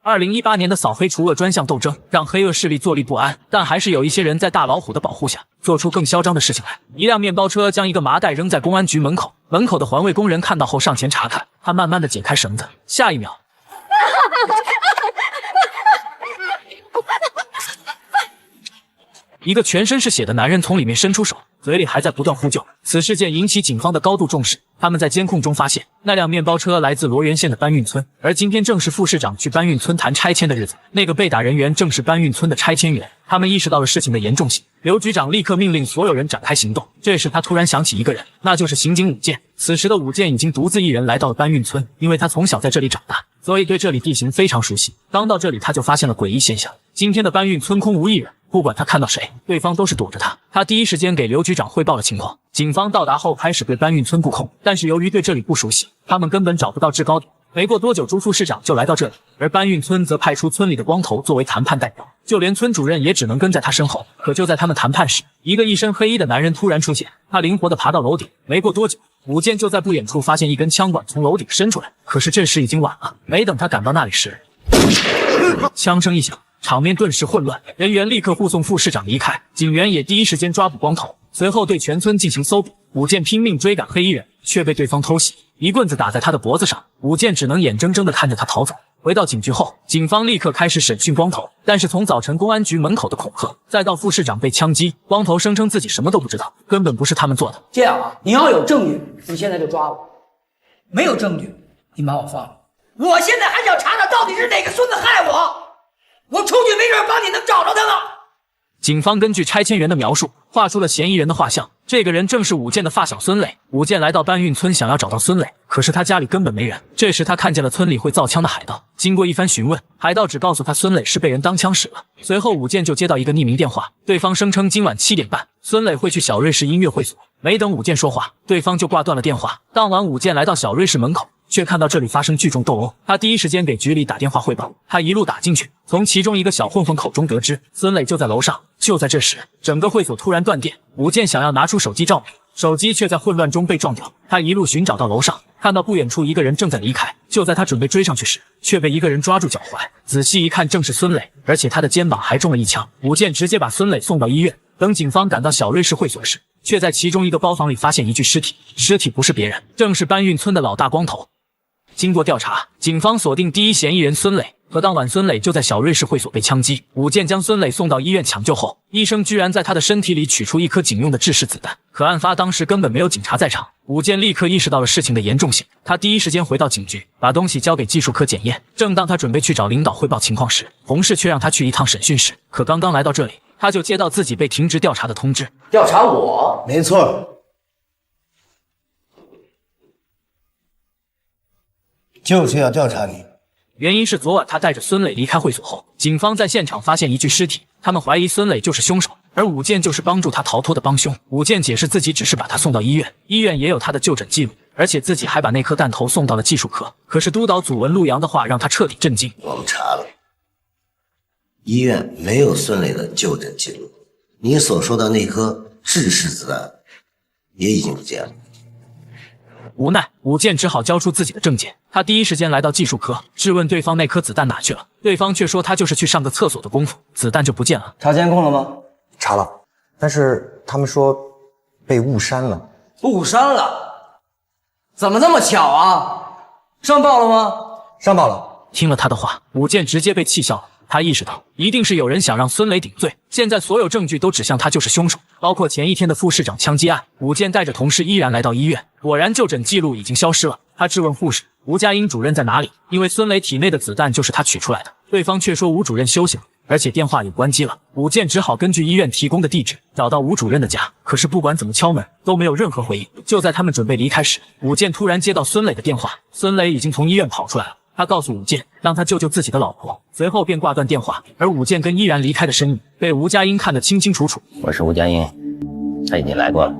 2018年的扫黑除恶专项斗争让黑恶势力坐立不安，但还是有一些人在大老虎的保护下做出更嚣张的事情来。一辆面包车将一个麻袋扔在公安局门口，门口的环卫工人看到后上前查看，他慢慢的解开绳子，下一秒一个全身是血的男人从里面伸出手，嘴里还在不断呼救。此事件引起警方的高度重视，他们在监控中发现那辆面包车来自罗源县的搬运村，而今天正是副市长去搬运村谈拆迁的日子，那个被打人员正是搬运村的拆迁员。他们意识到了事情的严重性，刘局长立刻命令所有人展开行动。这时他突然想起一个人，那就是刑警武健。此时的武健已经独自一人来到了搬运村，因为他从小在这里长大，所以对这里地形非常熟悉。刚到这里他就发现了诡异现象，今天的搬运村空无一人，不管他看到谁，对方都是躲着他。他第一时间给刘局长汇报了情况，警方到达后开始对搬运村布控，但是由于对这里不熟悉，他们根本找不到制高点。没过多久，朱副市长就来到这里，而搬运村则派出村里的光头作为谈判代表，就连村主任也只能跟在他身后。可就在他们谈判时，一个一身黑衣的男人突然出现，他灵活地爬到楼顶。没过多久，武健就在不远处发现一根枪管从楼顶伸出来，可是这时已经晚了。没等他赶到那里时，枪声一响，场面顿时混乱，人员立刻护送副市长离开，警员也第一时间抓捕光头，随后对全村进行搜捕。武健拼命追赶黑衣人，却被对方偷袭，一棍子打在他的脖子上，武健只能眼睁睁地看着他逃走。回到警局后，警方立刻开始审讯光头，但是从早晨公安局门口的恐吓，再到副市长被枪击，光头声称自己什么都不知道，根本不是他们做的。这样啊，你要有证据，你现在就抓我；没有证据，你把我放了。我现在还想查查到底是哪个孙子害我，我出去没准帮你能找着他了。警方根据拆迁员的描述，画出了嫌疑人的画像。这个人正是武健的发小孙磊。武健来到搬运村想要找到孙磊，可是他家里根本没人。这时他看见了村里会造枪的海盗，经过一番询问，海盗只告诉他孙磊是被人当枪使了。随后武健就接到一个匿名电话，对方声称今晚7点半孙磊会去小瑞士音乐会所。没等武健说话，对方就挂断了电话。当晚武健来到小瑞士门口，却看到这里发生聚众斗殴，他第一时间给局里打电话汇报。他一路打进去，从其中一个小混混口中得知孙磊就在楼上。就在这时，整个会所突然断电，武健想要拿出手机照明，手机却在混乱中被撞掉。他一路寻找到楼上，看到不远处一个人正在离开。就在他准备追上去时，却被一个人抓住脚踝，仔细一看正是孙磊，而且他的肩膀还中了一枪。武健直接把孙磊送到医院。等警方赶到小瑞士会所时，却在其中一个包房里发现一具尸体，尸体不是别人，正是搬运村的老大光头。经过调查，警方锁定第一嫌疑人孙磊，可当晚孙磊就在小瑞士会所被枪击。武健将孙磊送到医院抢救后，医生居然在他的身体里取出一颗警用的制式子弹，可案发当时根本没有警察在场。武健立刻意识到了事情的严重性，他第一时间回到警局，把东西交给技术科检验。正当他准备去找领导汇报情况时，同事却让他去一趟审讯室。可刚刚来到这里，他就接到自己被停职调查的通知。调查我？没错，就是要调查你。原因是昨晚他带着孙磊离开会所后，警方在现场发现一具尸体，他们怀疑孙磊就是凶手，而武健就是帮助他逃脱的帮凶。武健解释自己只是把他送到医院，医院也有他的就诊记录，而且自己还把那颗弹头送到了技术科。可是督导祖文陆阳的话让他彻底震惊。我们查了，医院没有孙磊的就诊记录，你所说的那颗制式子弹也已经不见了。无奈，武健只好交出自己的证件。他第一时间来到技术科，质问对方那颗子弹哪去了。对方却说他就是去上个厕所的功夫，子弹就不见了。查监控了吗？查了，但是他们说被误删了。误删了？怎么那么巧啊？上报了吗？上报了。听了他的话，武健直接被气笑了。他意识到一定是有人想让孙磊顶罪，现在所有证据都指向他就是凶手，包括前一天的副市长枪击案。武健带着同事依然来到医院，果然就诊记录已经消失了。他质问护士吴佳英主任在哪里，因为孙磊体内的子弹就是他取出来的。对方却说吴主任休息了，而且电话也关机了。武健只好根据医院提供的地址找到吴主任的家，可是不管怎么敲门都没有任何回应。就在他们准备离开时，武健突然接到孙磊的电话，孙磊已经从医院跑出来了。他告诉武健让他救救自己的老婆，随后便挂断电话。而武健跟依然离开的身影被吴佳音看得清清楚楚。我是吴佳音，他已经来过了。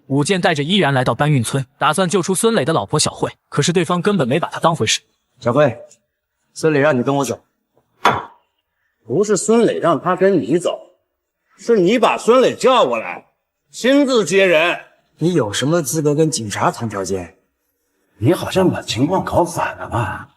武健带着依然来到搬运村，打算救出孙磊的老婆小慧，可是对方根本没把他当回事。小慧，孙磊让你跟我走。不是孙磊让他跟你走，是你把孙磊叫过来，亲自接人。你有什么资格跟警察谈条件？你好像把情况搞反了吧？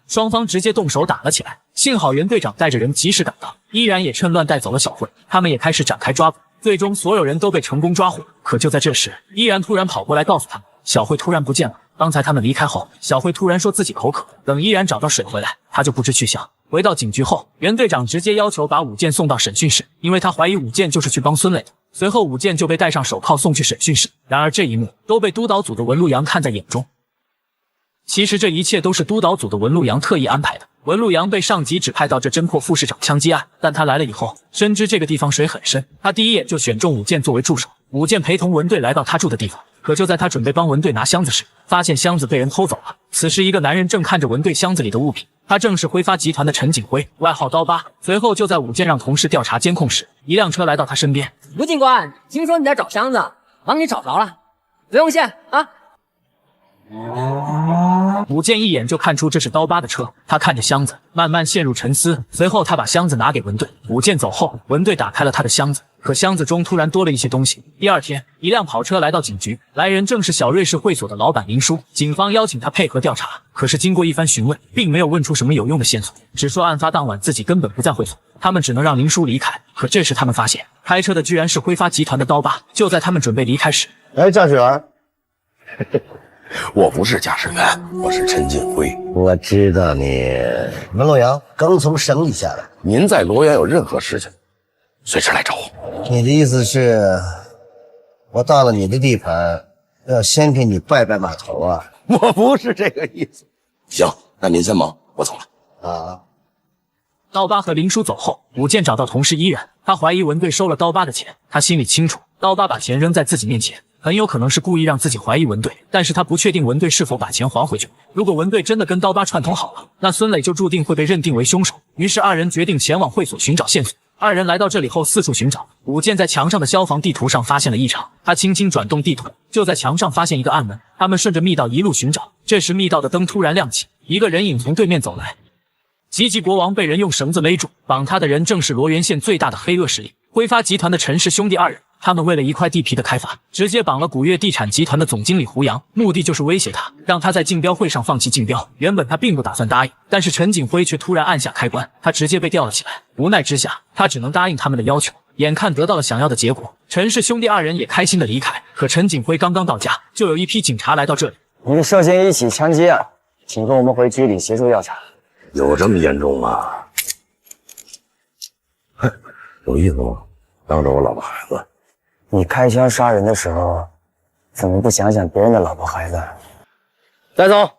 双方直接动手打了起来。幸好袁队长带着人及时赶到，依然也趁乱带走了小慧。他们也开始展开抓捕，最终所有人都被成功抓获。可就在这时，依然突然跑过来告诉他们，小慧突然不见了。刚才他们离开后，小慧突然说自己口渴，等依然找到水回来，他就不知去向。回到警局后，袁队长直接要求把武健送到审讯室，因为他怀疑武健就是去帮孙磊的。随后武健就被戴上手铐送去审讯室。然而这一幕都被督导组的文路阳看在眼中。其实这一切都是督导组的文路阳特意安排的。文路阳被上级指派到这侦破副市长枪击案，但他来了以后，深知这个地方水很深，他第一眼就选中武健作为助手。武健陪同文队来到他住的地方，可就在他准备帮文队拿箱子时，发现箱子被人偷走了。此时一个男人正看着文队箱子里的物品，他正是辉发集团的陈景辉，外号刀疤。随后就在武健让同事调查监控时，一辆车来到他身边。吴警官，听说你在找箱子，帮你找着了，不用谢啊。武健一眼就看出这是刀疤的车，他看着箱子，慢慢陷入沉思。随后他把箱子拿给文队。武健走后，文队打开了他的箱子，可箱子中突然多了一些东西。第二天，一辆跑车来到警局，来人正是小瑞士会所的老板林叔。警方邀请他配合调查，可是经过一番询问，并没有问出什么有用的线索，只说案发当晚自己根本不在会所，他们只能让林叔离开。可这时他们发现，开车的居然是辉发集团的刀疤。就在他们准备离开时，哎，驾驶员，我不是驾驶员，我是陈锦辉。我知道你，文洛阳刚从省里下来。您在罗源有任何事情，随时来找我。你的意思是，我到了你的地盘，要先给你拜拜码头啊？我不是这个意思。行，那您先忙，我走了。啊！刀疤和林叔走后，武健找到同事依然，他怀疑文队收了刀疤的钱，他心里清楚，刀疤把钱扔在自己面前，很有可能是故意让自己怀疑文队，但是他不确定文队是否把钱还回去。如果文队真的跟刀疤串通好了，那孙磊就注定会被认定为凶手。于是二人决定前往会所寻找线索。二人来到这里后四处寻找，武健在墙上的消防地图上发现了异常，他轻轻转动地图，就在墙上发现一个暗门。他们顺着密道一路寻找，这时密道的灯突然亮起，一个人影从对面走来。吉吉国王被人用绳子勒住，绑他的人正是罗源县最大的黑恶势力辉发集团的陈氏兄弟二人。他们为了一块地皮的开发，直接绑了古越地产集团的总经理胡杨，目的就是威胁他，让他在竞标会上放弃竞标。原本他并不打算答应，但是陈景辉却突然按下开关，他直接被吊了起来。无奈之下，他只能答应他们的要求。眼看得到了想要的结果，陈氏兄弟二人也开心的离开。可陈景辉刚刚到家，就有一批警察来到这里。您涉嫌一起枪击案，请跟我们回局里协助调查。有这么严重吗？哼，有意思吗？当着我老婆孩子。你开枪杀人的时候，怎么不想想别人的老婆孩子？带走。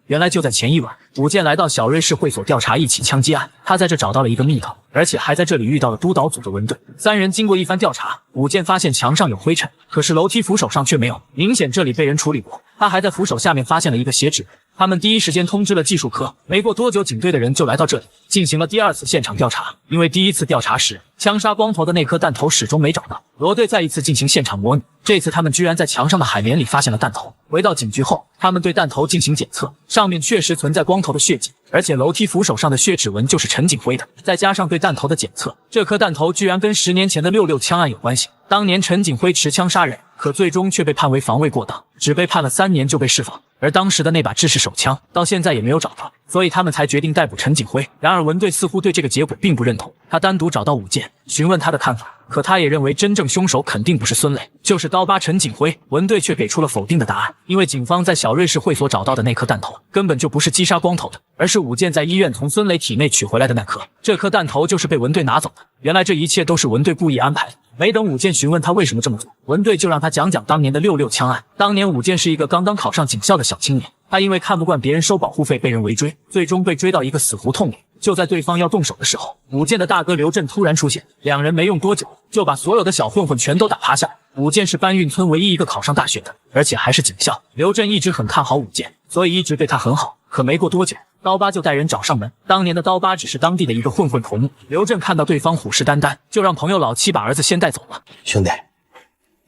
原来就在前一晚，武健来到小瑞士会所调查一起枪击案，他在这找到了一个密道，而且还在这里遇到了督导组的文队。三人经过一番调查，武健发现墙上有灰尘，可是楼梯扶手上却没有，明显这里被人处理过。他还在扶手下面发现了一个血指纹。他们第一时间通知了技术科，没过多久，警队的人就来到这里，进行了第二次现场调查。因为第一次调查时，枪杀光头的那颗弹头始终没找到，罗队再一次进行现场模拟。这次他们居然在墙上的海绵里发现了弹头。回到警局后，他们对弹头进行检测，上面确实存在光头的血迹，而且楼梯扶手上的血指纹就是陈景辉的。再加上对弹头的检测，这颗弹头居然跟10年前的66枪案有关系。当年陈景辉持枪杀人，可最终却被判为防卫过当，只被判了3年就被释放。而当时的那把制式手枪到现在也没有找到，所以他们才决定逮捕陈景辉。然而文队似乎对这个结果并不认同，他单独找到武健询问他的看法，可他也认为真正凶手肯定不是孙磊，就是刀疤陈景辉。文队却给出了否定的答案，因为警方在小瑞士会所找到的那颗弹头根本就不是击杀光头的，而是武健在医院从孙磊体内取回来的那颗。这颗弹头就是被文队拿走的。原来这一切都是文队故意安排的。没等武健询问他为什么这么做，文队就让他讲讲当年的66枪案。当年武健是一个刚刚考上警校的小青年，他因为看不惯别人收保护费被人围追，最终被追到一个死胡同里。就在对方要动手的时候，武健的大哥刘震突然出现，两人没用多久就把所有的小混混全都打趴下来。武健是搬运村唯一一个考上大学的，而且还是警校。刘震一直很看好武健，所以一直对他很好。可没过多久，刀疤就带人找上门。当年的刀疤只是当地的一个混混头目。刘震看到对方虎视眈眈，就让朋友老七把儿子先带走了。兄弟，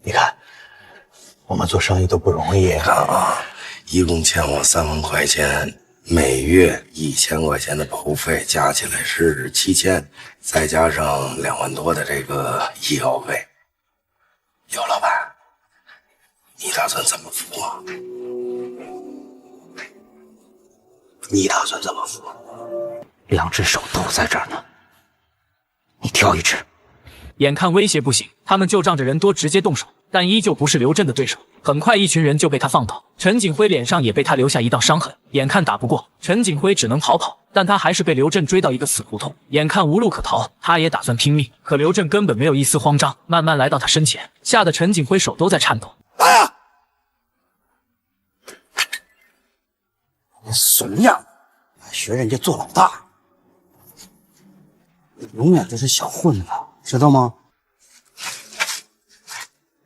你看我们做生意都不容易。看啊，一共欠我3万块钱，每月1000块钱的保护费，加起来是7000，再加上2万多的这个医药费。刘老板，你打算怎么付啊？你打算怎么付？2只手都在这儿呢，你挑一只。眼看威胁不行，他们就仗着人多直接动手，但依旧不是刘震的对手。很快，一群人就被他放倒，陈景辉脸上也被他留下一道伤痕。眼看打不过，陈景辉只能逃跑，但他还是被刘震追到一个死胡同。眼看无路可逃，他也打算拼命，可刘震根本没有一丝慌张，慢慢来到他身前，吓得陈景辉手都在颤抖。哎呀！你怂样，学人家做老大，你永远都是小混子，知道吗？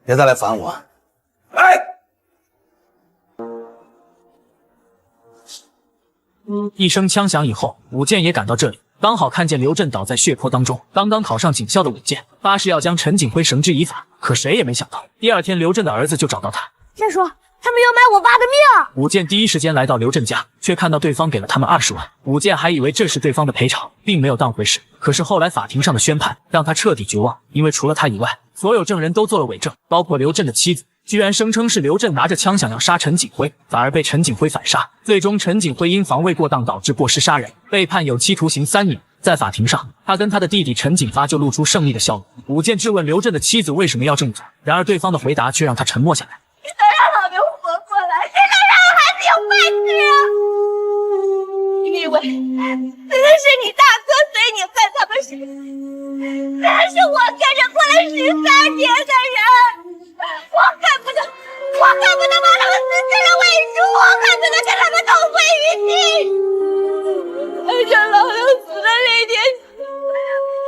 别再来烦我！哎！一声枪响以后，武健也赶到这里，刚好看见刘震倒在血泊当中。刚刚考上警校的武健发誓要将陈景辉绳之以法，可谁也没想到，第二天刘震的儿子就找到他。剑叔，他们要买我爸的命！武健第一时间来到刘震家，却看到对方给了他们20万。武健还以为这是对方的赔偿，并没有当回事。可是后来法庭上的宣判让他彻底绝望，因为除了他以外，所有证人都做了伪证，包括刘震的妻子，居然声称是刘震拿着枪想要杀陈景辉，反而被陈景辉反杀。最终，陈景辉因防卫过当导致过失杀人，被判有期徒刑3年。在法庭上，他跟他的弟弟陈景发就露出胜利的笑容。武健质问刘震的妻子为什么要这么做，然而对方的回答却让他沉默下来。谁能让老刘活过来？谁能让我孩子有饭吃啊？你以为死的是你大哥，所以你恨他们是？死的是我跟着过了13年的人，我恨不得把他们撕成了尾数，我恨不得跟他们同归于尽。而且老刘死的那天，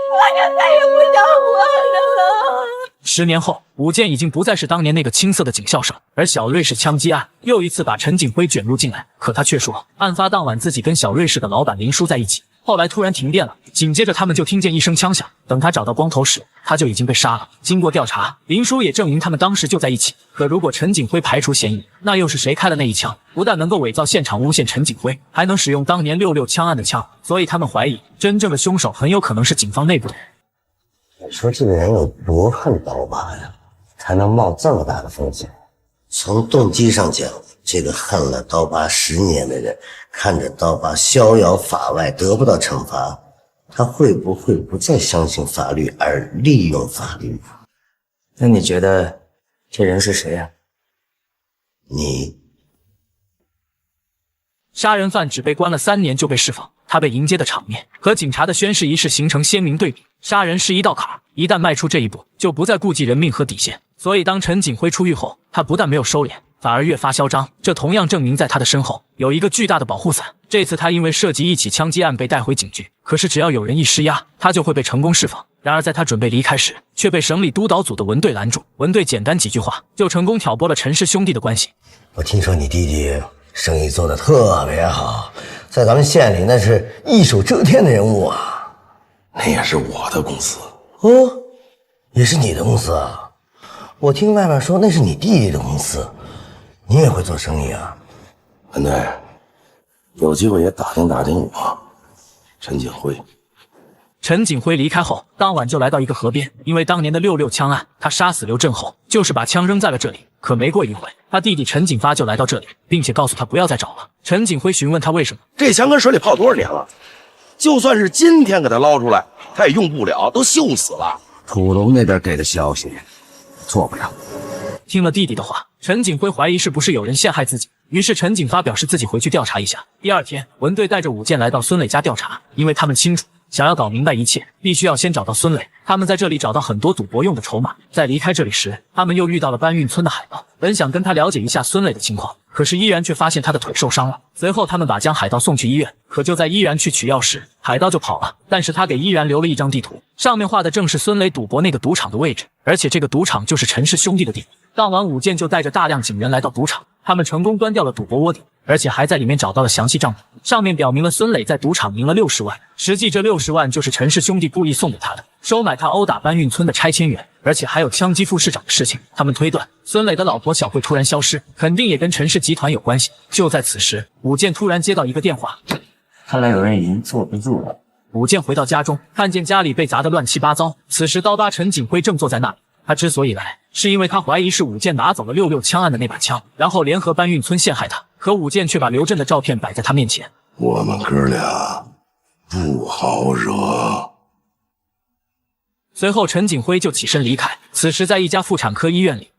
我就再也不想活了。10年后，武健已经不再是当年那个青涩的警校生，而小瑞士枪击案又一次把陈景辉卷入进来。可他却说，案发当晚自己跟小瑞士的老板林叔在一起。后来突然停电了，紧接着他们就听见一声枪响。等他找到光头时，他就已经被杀了。经过调查，林叔也证明他们当时就在一起。可如果陈景辉排除嫌疑，那又是谁开了那一枪？不但能够伪造现场诬陷陈景辉，还能使用当年66枪案的枪。所以他们怀疑，真正的凶手很有可能是警方内部的人。你说这个人有多恨刀疤呀，才能冒这么大的风险？从动机上讲，这个恨了刀疤10年的人，看着刀疤逍遥法外得不到惩罚，他会不会不再相信法律而利用法律？那你觉得这人是谁呀？你。杀人犯只被关了3年就被释放，他被迎接的场面和警察的宣誓仪式形成鲜明对比。杀人是一道坎儿，一旦迈出这一步，就不再顾及人命和底线。所以当陈景辉出狱后，他不但没有收敛，反而越发嚣张。这同样证明在他的身后有一个巨大的保护伞。这次他因为涉及一起枪击案被带回警局，可是只要有人一施压，他就会被成功释放。然而在他准备离开时，却被省里督导组的文队拦住。文队简单几句话就成功挑拨了陈氏兄弟的关系。我听说你弟弟生意做得特别好，在咱们县里那是一手遮天的人物啊。那也是我的公司哦，也是你的公司啊？我听外面说那是你弟弟的公司，你也会做生意啊？文队，有机会也打听打听我，陈景辉。陈景辉离开后，当晚就来到一个河边，因为当年的66枪案，他杀死刘震后，就是把枪扔在了这里。可没过一会，他弟弟陈景发就来到这里，并且告诉他不要再找了。陈景辉询问他为什么，这枪跟水里泡多少年了？就算是今天给他捞出来，他也用不了，都锈死了。土龙那边给的消息，做不了。听了弟弟的话，陈景辉怀疑是不是有人陷害自己，于是陈景发表示自己回去调查一下。第二天，文队带着武健来到孙磊家调查，因为他们清楚，想要搞明白一切，必须要先找到孙磊。他们在这里找到很多赌博用的筹码。在离开这里时，他们又遇到了搬运村的海盗，本想跟他了解一下孙磊的情况，可是依然却发现他的腿受伤了。随后他们把江海盗送去医院，可就在依然去取药时，海盗就跑了。但是他给依然留了一张地图，上面画的正是孙磊赌博那个赌场的位置，而且这个赌场就是陈氏兄弟的地盘。当晚，武健就带着大量警员来到赌场，他们成功端掉了赌博窝底，而且还在里面找到了详细账簿，上面表明了孙磊在赌场赢了60万，实际这60万就是陈氏兄弟故意送给他的，收买他殴打搬运村的拆迁员，而且还有枪击副市长的事情。他们推断，孙磊的老婆小慧突然消失，肯定也跟陈氏集团有关系。就在此时，武健突然接到一个电话，看来有人已经坐不住了。武健回到家中，看见家里被砸得乱七八糟，此时刀疤陈景辉正坐在那里。他之所以来，是因为他怀疑是武健拿走了66枪案的那把枪，然后联合搬运村陷害他。可武健却把刘震的照片摆在他面前，我们哥俩不好惹。随后，陈景辉就起身离开。此时，在一家妇产科医院里，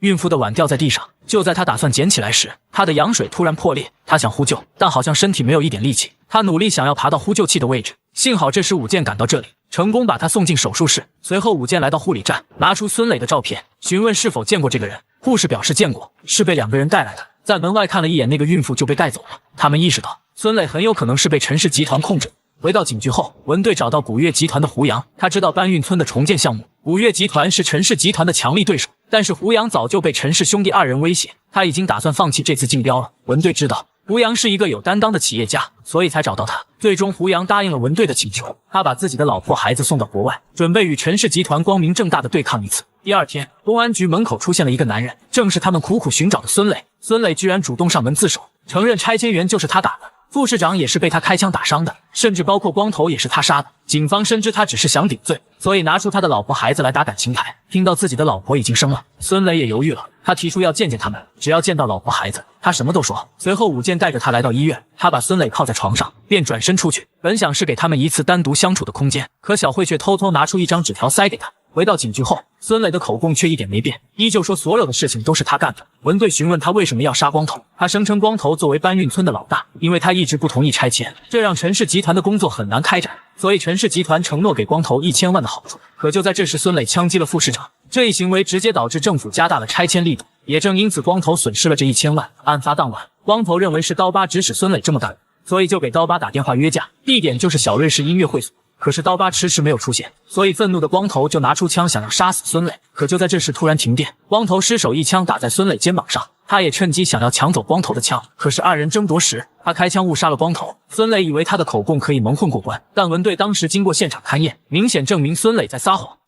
孕妇的碗掉在地上。就在她打算捡起来时，她的羊水突然破裂。她想呼救，但好像身体没有一点力气。她努力想要爬到呼救器的位置。幸好这时武健赶到这里，成功把她送进手术室。随后，武健来到护理站，拿出孙磊的照片，询问是否见过这个人。护士表示见过，是被2个人带来的。在门外看了一眼那个孕妇就被带走了。他们意识到孙磊很有可能是被陈氏集团控制。回到警局后，文队找到古月集团的胡杨，他知道搬运村的重建项目，古月集团是陈氏集团的强力对手，但是胡杨早就被陈氏兄弟2人威胁，他已经打算放弃这次竞标了。文队知道胡杨是一个有担当的企业家，所以才找到他。最终胡杨答应了文队的请求，他把自己的老婆孩子送到国外，准备与陈氏集团光明正大的对抗一次。第2天，公安局门口出现了一个男人，正是他们苦苦寻找的孙磊。孙磊居然主动上门自首，承认拆迁员就是他打的，副市长也是被他开枪打伤的，甚至包括光头也是他杀的。警方深知他只是想顶罪，所以拿出他的老婆孩子来打感情牌。听到自己的老婆已经生了，孙磊也犹豫了，他提出要见见他们，只要见到老婆孩子，他什么都说。随后武健带着他来到医院，他把孙磊靠在床上，便转身出去，本想是给他们一次单独相处的空间，可小慧却偷偷拿出一张纸条塞给他。回到警局后，孙磊的口供却一点没变，依旧说所有的事情都是他干的。文队询问他为什么要杀光头，他声称光头作为搬运村的老大，因为他一直不同意拆迁，这让陈氏集团的工作很难开展，所以陈氏集团承诺给光头1000万的好处。可就在这时，孙磊枪击了副市长，这一行为直接导致政府加大了拆迁力度，也正因此光头损失了这1000万。案发当晚，光头认为是刀疤指使孙磊这么干，所以就给刀疤打电话约架，地点就是小瑞士音乐会所。可是刀疤迟迟没有出现，所以愤怒的光头就拿出枪想要杀死孙磊。可就在这时突然停电，光头失手一枪打在孙磊肩膀上，他也趁机想要抢走光头的枪。可是2人争夺时，他开枪误杀了光头。孙磊以为他的口供可以蒙混过关，但文队当时经过现场勘验，明显证明孙磊在撒谎。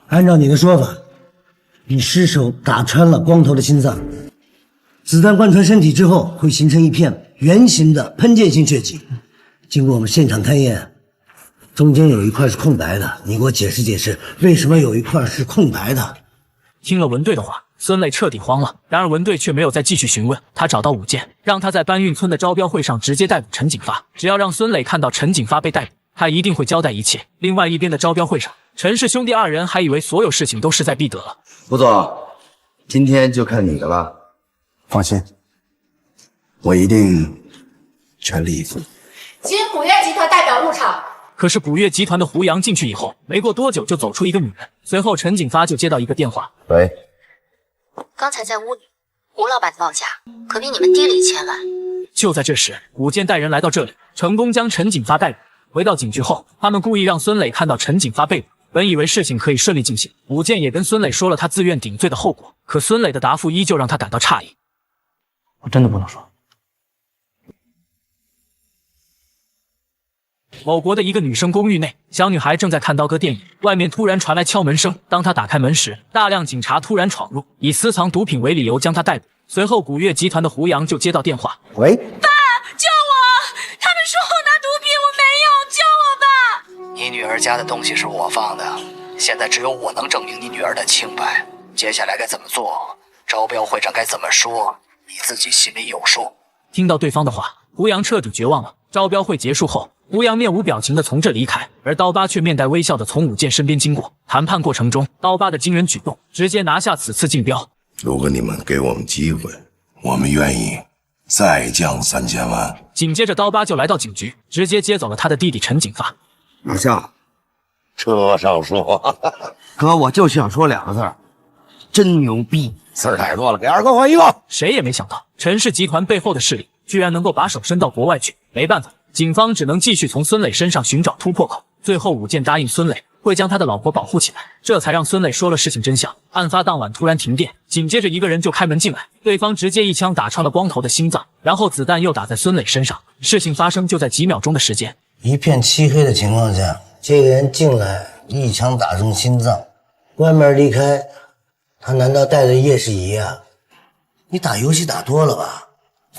按照你的说法，你失手打穿了光头的心脏，子弹贯穿身体之后会形成一片圆形的喷溅性血迹。经过我们现场勘验，中间有一块是空白的，你给我解释解释，为什么有一块是空白的？听了文队的话，孙磊彻底慌了。然而文队却没有再继续询问，他找到武健，让他在搬运村的招标会上直接逮捕陈锦发。只要让孙磊看到陈锦发被逮捕，他一定会交代一切。另外一边的招标会上，陈氏兄弟2人还以为所有事情都势在必得了。吴总，今天就看你的了。放心，我一定全力以赴。请古月集团代表入场。可是古月集团的胡杨进去以后，没过多久就走出一个女人。随后陈锦发就接到一个电话，喂，刚才在屋里，吴老板的报价可比你们低了1000万。就在这时，武健带人来到这里，成功将陈锦发逮捕。回到警局后，他们故意让孙磊看到陈锦发被捕，本以为事情可以顺利进行。武健也跟孙磊说了他自愿顶罪的后果，可孙磊的答复依旧让他感到诧异。我真的不能说。某国的一个女生公寓内，小女孩正在看刀哥电影，外面突然传来敲门声。当她打开门时，大量警察突然闯入，以私藏毒品为理由将她逮捕。随后古月集团的胡杨就接到电话，喂，爸，救我！他们说我拿毒品，我没有，救我吧！你女儿家的东西是我放的，现在只有我能证明你女儿的清白。接下来该怎么做？招标会上该怎么说？你自己心里有数。听到对方的话，胡杨彻底绝望了。招标会结束后，胡杨面无表情地从这离开，而刀疤却面带微笑地从武健身边经过。谈判过程中，刀疤的惊人举动直接拿下此次竞标。如果你们给我们机会，我们愿意再降3000万。紧接着刀疤就来到警局，直接接走了他的弟弟陈锦发。老夏，车上说，哥，我就想说2个字，真牛逼！词儿太多了，给2个换1个。谁也没想到，陈氏集团背后的势力居然能够把手伸到国外去。没办法，警方只能继续从孙磊身上寻找突破口。最后武健答应孙磊会将他的老婆保护起来，这才让孙磊说了事情真相。案发当晚突然停电，紧接着一个人就开门进来，对方直接一枪打穿了光头的心脏，然后子弹又打在孙磊身上。事情发生就在几秒钟的时间，一片漆黑的情况下，这个人进来一枪打中心脏，关门离开，他难道带着夜视仪啊？你打游戏打多了吧？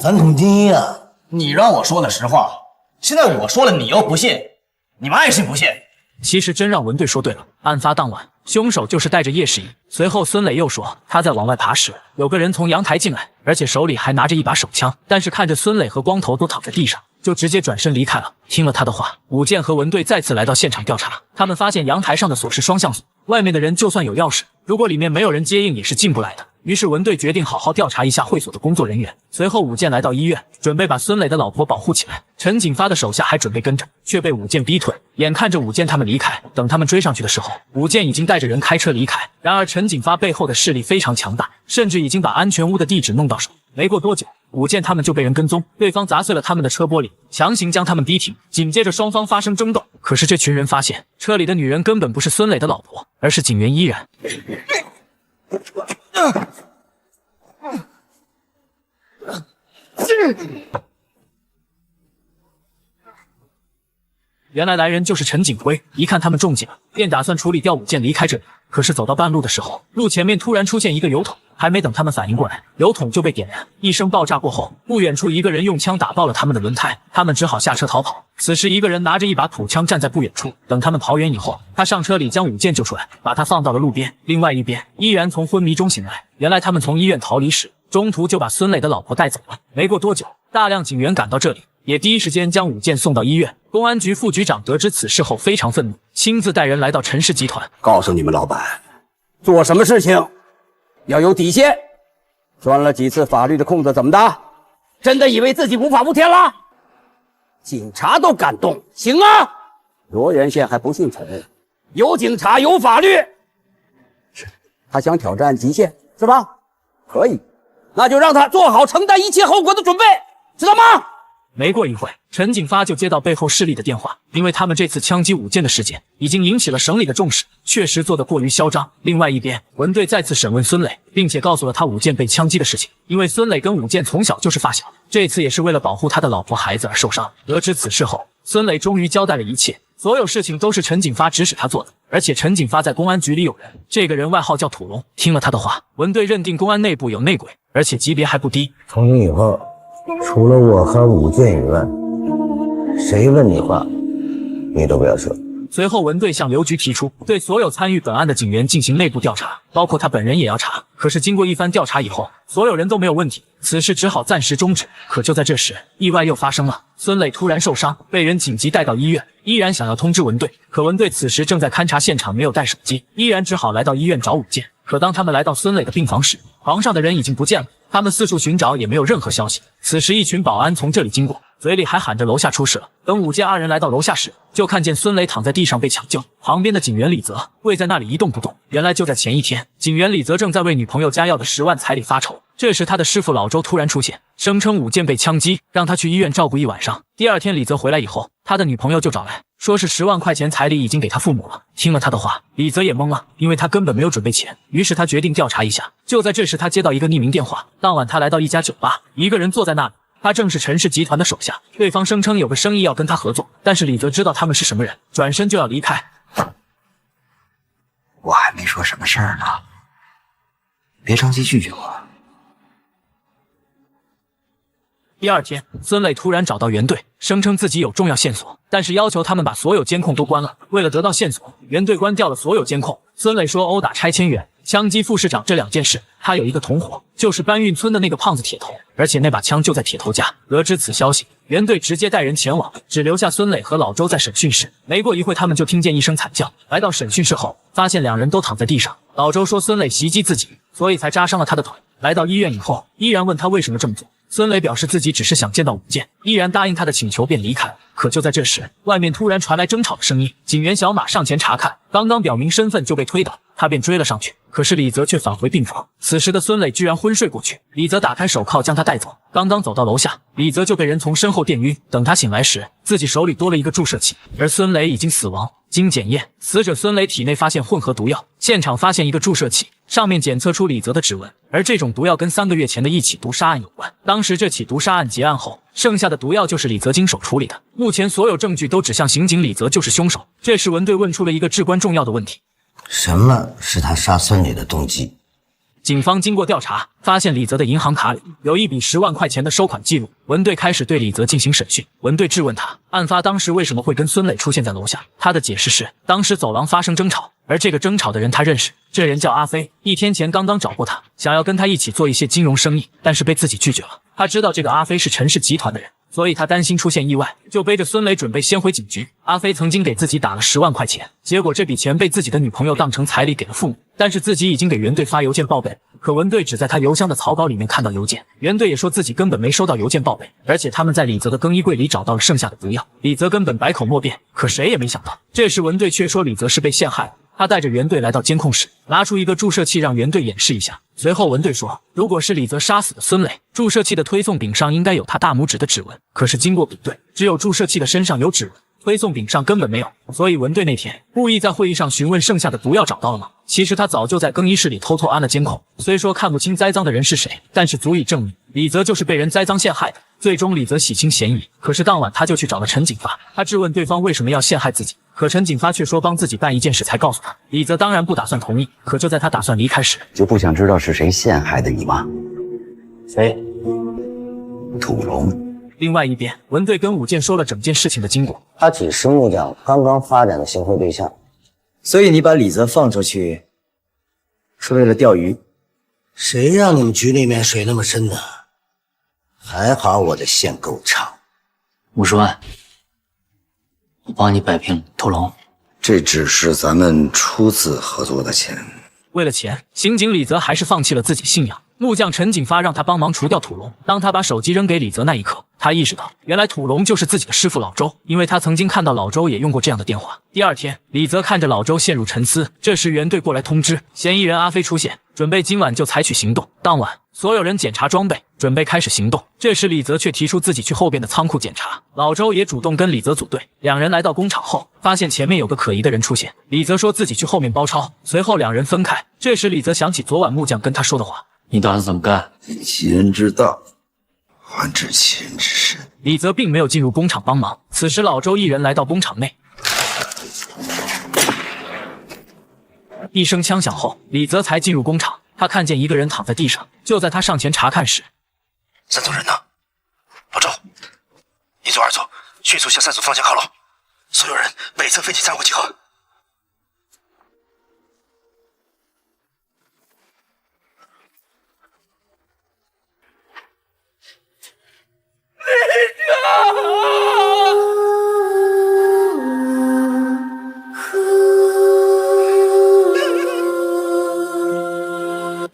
反恐精英啊！你让我说的实话，现在我说了你又不信，你们爱信不信。其实真让文队说对了。案发当晚，凶手就是带着叶世仪。随后孙磊又说，他在往外爬时，有个人从阳台进来，而且手里还拿着一把手枪，但是看着孙磊和光头都躺在地上，就直接转身离开了。听了他的话，武健和文队再次来到现场调查，他们发现阳台上的锁是双向锁，外面的人就算有钥匙，如果里面没有人接应也是进不来的。于是文队决定好好调查一下会所的工作人员。随后武健来到医院，准备把孙磊的老婆保护起来。陈锦发的手下还准备跟着，却被武健逼退。眼看着武健他们离开，等他们追上去的时候，武健已经带着人开车离开。然而陈锦发背后的势力非常强大，甚至已经把安全屋的地址弄到手。没过多久，武健他们就被人跟踪，对方砸碎了他们的车玻璃，强行将他们逼停。紧接着双方发生争斗，可是这群人发现车里的女人根本不是孙磊的老婆，而是警员依然。原来来人就是陈景辉，一看他们中计了，便打算处理掉武健离开这里。可是走到半路的时候，路前面突然出现一个油桶，还没等他们反应过来，油桶就被点燃。一声爆炸过后，不远处一个人用枪打爆了他们的轮胎，他们只好下车逃跑。此时一个人拿着一把土枪站在不远处，等他们跑远以后，他上车里将武健救出来，把他放到了路边。另外一边依然从昏迷中醒来，原来他们从医院逃离时，中途就把孙磊的老婆带走了。没过多久，大量警员赶到这里，也第一时间将武健送到医院。公安局副局长得知此事后非常愤怒，亲自带人来到陈氏集团，告诉你们老板，做什么事情要有底线。钻了几次法律的空子怎么的？真的以为自己无法无天了？警察都敢动，行啊！罗源县还不姓陈，有警察有法律。是，他想挑战极限是吧？可以，那就让他做好承担一切后果的准备，知道吗？没过一会，陈景发就接到背后势力的电话，因为他们这次枪击武健的事件已经引起了省里的重视，确实做得过于嚣张。另外一边，文队再次审问孙磊，并且告诉了他武健被枪击的事情，因为孙磊跟武健从小就是发小，这次也是为了保护他的老婆孩子而受伤。得知此事后，孙磊终于交代了一切，所有事情都是陈景发指使他做的，而且陈景发在公安局里有人，这个人外号叫土龙。听了他的话，文队认定公安内部有内鬼，而且级别还不低。从今以后，除了我和武健以外，谁问你话，你都不要说。随后文队向刘局提出，对所有参与本案的警员进行内部调查，包括他本人也要查。可是经过一番调查以后，所有人都没有问题，此事只好暂时终止。可就在这时，意外又发生了，孙磊突然受伤，被人紧急带到医院。依然想要通知文队，可文队此时正在勘察现场，没有带手机，依然只好来到医院找武健。可当他们来到孙磊的病房时，床上的人已经不见了，他们四处寻找也没有任何消息。此时一群保安从这里经过，嘴里还喊着楼下出事了。等武健二人来到楼下时，就看见孙磊躺在地上被抢救，旁边的警员李泽跪在那里一动不动。原来就在前一天，警员李泽正在为女朋友家要的10万彩礼发愁。这时他的师傅老周突然出现，声称武健被枪击，让他去医院照顾一晚上。第二天李泽回来以后，他的女朋友就找来，说是10万块钱彩礼已经给他父母了。听了他的话，李泽也懵了，因为他根本没有准备钱。于是他决定调查一下。就在这时，他接到一个匿名电话。当晚他来到一家酒吧，一个人坐在那里，他正是陈氏集团的手下。对方声称有个生意要跟他合作，但是李泽知道他们是什么人，转身就要离开。我还没说什么事儿呢，别着急拒绝我。第二天，孙磊突然找到袁队，声称自己有重要线索，但是要求他们把所有监控都关了。为了得到线索，袁队关掉了所有监控。孙磊说殴打拆迁员、枪击副市长这2件事，他有一个同伙，就是搬运村的那个胖子铁头，而且那把枪就在铁头家。得知此消息，袁队直接带人前往，只留下孙磊和老周在审讯室。没过一会，他们就听见一声惨叫，来到审讯室后，发现2人都躺在地上。老周说孙磊袭击自己，所以才扎伤了他的腿。来到医院以后，依然问他为什么这么做。孙磊表示自己只是想见到武健，依然答应他的请求便离开了。可就在这时，外面突然传来争吵的声音，警员小马上前查看，刚刚表明身份就被推倒，他便追了上去。可是李泽却返回病房，此时的孙磊居然昏睡过去。李泽打开手铐将他带走，刚刚走到楼下，李泽就被人从身后电晕。等他醒来时，自己手里多了一个注射器，而孙磊已经死亡。经检验，死者孙磊体内发现混合毒药，现场发现一个注射器，上面检测出李泽的指纹，而这种毒药跟3个月前的一起毒杀案有关。当时这起毒杀案结案后，剩下的毒药就是李泽经手处理的。目前所有证据都指向刑警李泽就是凶手。这时文队问出了一个至关重要的问题：什么是他杀孙磊的动机？警方经过调查，发现李泽的银行卡里有一笔10万块钱的收款记录。文队开始对李泽进行审讯。文队质问他，案发当时为什么会跟孙磊出现在楼下？他的解释是，当时走廊发生争吵，而这个争吵的人他认识，这人叫阿飞，1天前刚刚找过他，想要跟他一起做一些金融生意，但是被自己拒绝了。他知道这个阿飞是陈氏集团的人，所以他担心出现意外，就背着孙磊准备先回警局。阿飞曾经给自己打了10万块钱，结果这笔钱被自己的女朋友当成彩礼给了父母，但是自己已经给袁队发邮件报备，可文队只在他邮箱的草稿里面看到邮件，袁队也说自己根本没收到邮件报备，而且他们在李泽的更衣柜里找到了剩下的毒药，李泽根本百口莫辩，可谁也没想到，这时文队却说李泽是被陷害了。他带着袁队来到监控室，拿出一个注射器让袁队演示一下。随后文队说，如果是李泽杀死的孙磊，注射器的推送柄上应该有他大拇指的指纹，可是经过比对，只有注射器的身上有指纹，推送柄上根本没有。所以文队那天故意在会议上询问剩下的毒药找到了吗？其实他早就在更衣室里偷偷安了监控，虽说看不清栽赃的人是谁，但是足以证明李泽就是被人栽赃陷害的。最终李泽洗清嫌疑，可是当晚他就去找了陈锦发，他质问对方为什么要陷害自己，可陈锦发却说帮自己办一件事才告诉他。李泽当然不打算同意，可就在他打算离开时，就不想知道是谁陷害的你吗？谁？土龙。另外一边，文队跟武健说了整件事情的经过。他只是木匠刚刚发展的行贿对象，所以你把李泽放出去，是为了钓鱼？谁让你们局里面水那么深呢？还好我的线够长。50万，我帮你摆平土龙。这只是咱们初次合作的钱。为了钱，刑警李泽还是放弃了自己信仰。木匠陈锦发让他帮忙除掉土龙。当他把手机扔给李泽那一刻，他意识到原来土龙就是自己的师傅老周，因为他曾经看到老周也用过这样的电话。第二天，李泽看着老周陷入沉思。这时袁队过来通知，嫌疑人阿飞出现，准备今晚就采取行动。当晚，所有人检查装备，准备开始行动。这时李泽却提出自己去后边的仓库检查，老周也主动跟李泽组队。两人来到工厂后，发现前面有个可疑的人出现。李泽说自己去后面包抄，随后两人分开。这时李泽想起昨晚木匠跟他说的话，你打算怎么干？其人之道，还治其人之身。李泽并没有进入工厂帮忙。此时老周一人来到工厂内，一声枪响后，李泽才进入工厂。他看见一个人躺在地上，就在他上前查看时，3组人呢？老周，1组2组迅速向3组方向靠拢，所有人北侧飞机站位集合。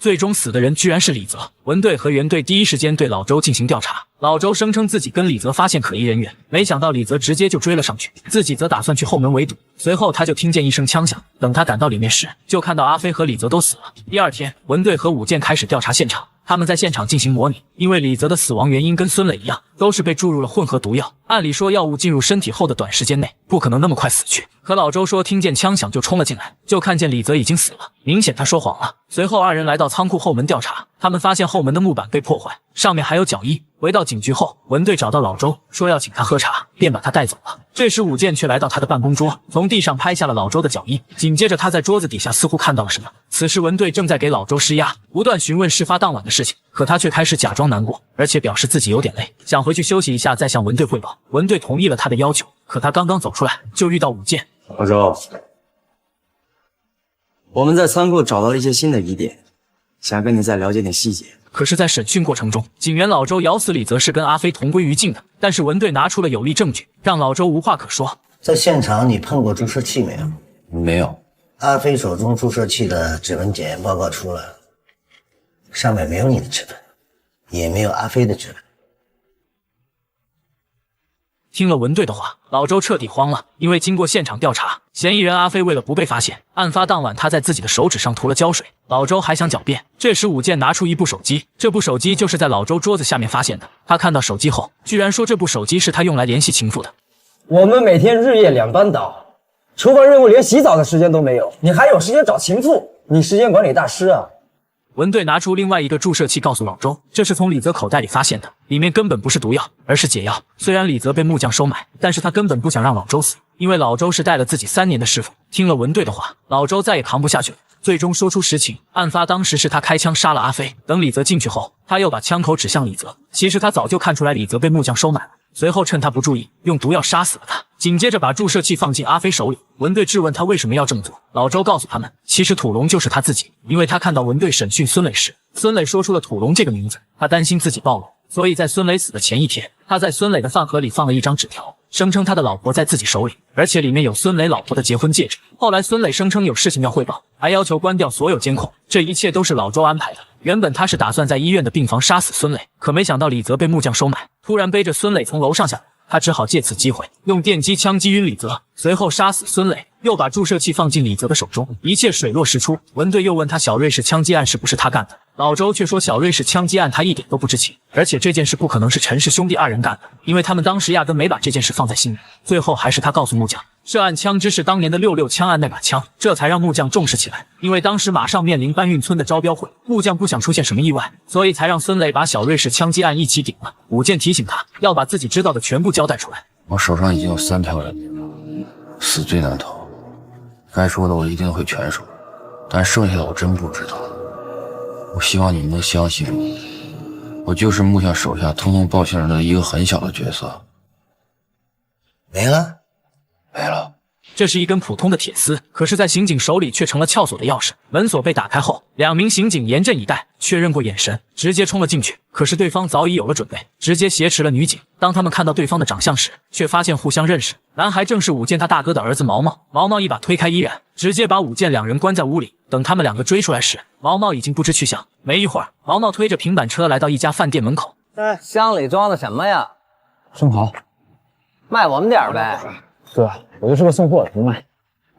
最终死的人居然是李泽。文队和袁队第一时间对老周进行调查，老周声称自己跟李泽发现可疑人员，没想到李泽直接就追了上去，自己则打算去后门围堵。随后他就听见一声枪响，等他赶到里面时，就看到阿飞和李泽都死了。第二天，文队和武健开始调查现场，他们在现场进行模拟，因为李泽的死亡原因跟孙磊一样，都是被注入了混合毒药。按理说药物进入身体后的短时间内不可能那么快死去，可老周说听见枪响就冲了进来，就看见李泽已经死了，明显他说谎了。随后二人来到仓库后门调查，他们发现后门的木板被破坏，上面还有脚印。回到警局后，文队找到老周，说要请他喝茶，便把他带走了。这时武健却来到他的办公桌，从地上拍下了老周的脚印，紧接着他在桌子底下似乎看到了什么。此时文队正在给老周施压，不断询问事发当晚的事情，可他却开始假装难过，而且表示自己有点累，想回去休息一下再向文队汇报。文队同意了他的要求，可他刚刚走出来就遇到武健。老周，我们在仓库找到了一些新的疑点，想跟你再了解点细节。可是，在审讯过程中，警员老周咬死李泽是跟阿飞同归于尽的，但是文队拿出了有力证据，让老周无话可说。在现场你碰过注射器没有？没有。阿飞手中注射器的指纹检验报告出来了，上面没有你的指纹，也没有阿飞的指纹。听了文队的话，老周彻底慌了，因为经过现场调查，嫌疑人阿飞为了不被发现，案发当晚他在自己的手指上涂了胶水。老周还想狡辩，这时武健拿出一部手机，这部手机就是在老周桌子下面发现的。他看到手机后，居然说这部手机是他用来联系情妇的。我们每天日夜2班倒，厨房任务连洗澡的时间都没有，你还有时间找情妇？你时间管理大师啊！文队拿出另外一个注射器，告诉老周，这是从李泽口袋里发现的，里面根本不是毒药，而是解药。虽然李泽被木匠收买，但是他根本不想让老周死，因为老周是带了自己3年的师傅。听了文队的话，老周再也扛不下去了，最终说出实情。案发当时是他开枪杀了阿飞，等李泽进去后，他又把枪口指向李泽。其实他早就看出来李泽被木匠收买了，随后趁他不注意，用毒药杀死了他。紧接着把注射器放进阿飞手里。文队质问他为什么要这么做，老周告诉他们，其实土龙就是他自己，因为他看到文队审讯孙磊时，孙磊说出了土龙这个名字，他担心自己暴露，所以在孙磊死的前一天，他在孙磊的饭盒里放了一张纸条，声称他的老婆在自己手里，而且里面有孙磊老婆的结婚戒指。后来孙磊声称有事情要汇报，还要求关掉所有监控，这一切都是老周安排的。原本他是打算在医院的病房杀死孙磊，可没想到李泽被木匠收买，突然背着孙磊从楼上下来，他只好借此机会用电击枪击晕李泽，随后杀死孙磊，又把注射器放进李泽的手中，一切水落石出。文队又问他小瑞士枪击案是不是他干的，老周却说小瑞士枪击案他一点都不知情，而且这件事不可能是陈氏兄弟二人干的，因为他们当时压根没把这件事放在心里。最后还是他告诉木匠，涉案枪支是当年的66枪案那把枪，这才让木匠重视起来。因为当时马上面临搬运村的招标会，木匠不想出现什么意外，所以才让孙磊把小瑞士枪击案一起顶了。武健提醒他要把自己知道的全部交代出来。我手上已经有3条人命了，死罪难逃，该说的我一定会全说，但剩下的我真不知道。我希望你们能相信我就是木匠手下通风报信人的一个很小的角色。没了？没了。这是一根普通的铁丝，可是在刑警手里却成了撬锁的钥匙。门锁被打开后，2名刑警严阵以待，确认过眼神，直接冲了进去。可是对方早已有了准备，直接挟持了女警。当他们看到对方的长相时，却发现互相认识，男孩正是武健他大哥的儿子毛毛。毛毛一把推开依然，直接把武健2人关在屋里。等他们2个追出来时，毛毛已经不知去向。没一会儿，毛毛推着平板车来到一家饭店门口。箱里装的什么呀？生蚝，卖我们点儿呗。哥，我就是个送货的，不卖。